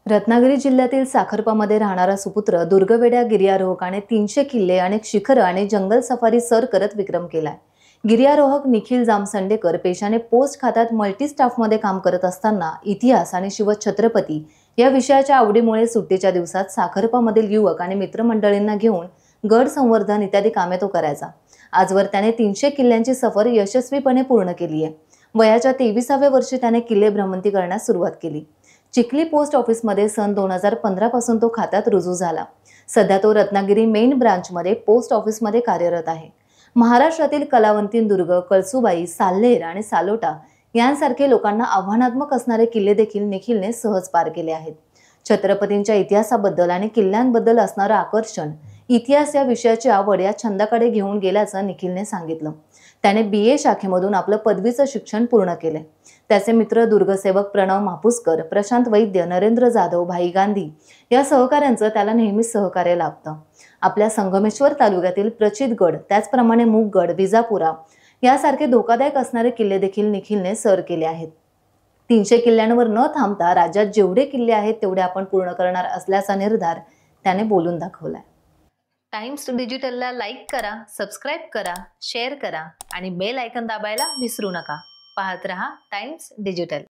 रत्नागिरी जिल्ह्यातील साखरपामध्ये राहणारा सुपुत्र दुर्गवेड्या गिर्यारोहकाने 300 किल्ले, अनेक शिखरं आणि जंगल सफारी सर करत विक्रम केलाय। गिर्यारोहक निखिल जामसंडेकर पेशाने पोस्ट खात्यात मल्टी स्टाफमध्ये काम करत असताना इतिहास आणि शिवछत्रपती या विषयाच्या आवडीमुळे सुट्टीच्या दिवसात साखरपामधील युवक आणि मित्रमंडळींना घेऊन गड संवर्धन इत्यादी कामे तो करायचा। आजवर त्याने 300 किल्ल्यांची सफर यशस्वीपणे पूर्ण केली आहे। वयाच्या 23व्या वर्षी त्याने किल्ले भ्रमंती करण्यास सुरुवात केली। चिखली पोस्ट ऑफिसमध्ये सन 2015 पासून तो खात्यात रुजू झाला। सध्या तो रत्नागिरी मेन ब्रांचमध्ये पोस्ट ऑफिसमध्ये कार्यरत आहे। महाराष्ट्रातील कलावंतींदुर्ग, कळसुबाई, साल्हेर आणि सालोटा यांसारखे लोकांना आव्हानात्मक असणारे किल्ले देखील निखिलने सहज पार केले आहेत। छत्रपतींच्या इतिहासाबद्दल आणि किल्ल्यांबद्दल असणारं आकर्षण, इतिहास या विषयाची आवड या छंदाकडे घेऊन गेल्याचं निखिलने सांगितलं। त्याने BA शाखेमधून आपलं पदवीचं शिक्षण पूर्ण केले। त्याचे मित्र दुर्गसेवक प्रणव मापुसकर, प्रशांत वैद्य, नरेंद्र जाधव, भाई गांधी या सहकाऱ्यांचं त्याला नेहमीच सहकार्य लाभतं। आपल्या संगमेश्वर तालुक्यातील प्रचितगड, त्याचप्रमाणे मुगगड, विजापुरा यासारखे धोकादायक असणारे किल्ले देखील निखिलने सर केले आहेत। 300 किल्ल्यांवर न थांबता राज्यात जेवढे किल्ले आहेत तेवढे आपण पूर्ण करणार असल्याचा निर्धार त्याने बोलून दाखवलाय। टाइम्स डिजिटलला लाईक करा, सबस्क्राइब करा, शेअर करा आणि बेल आयकॉन दाबायला विसरू नका। पाहत रहा टाइम्स डिजिटल।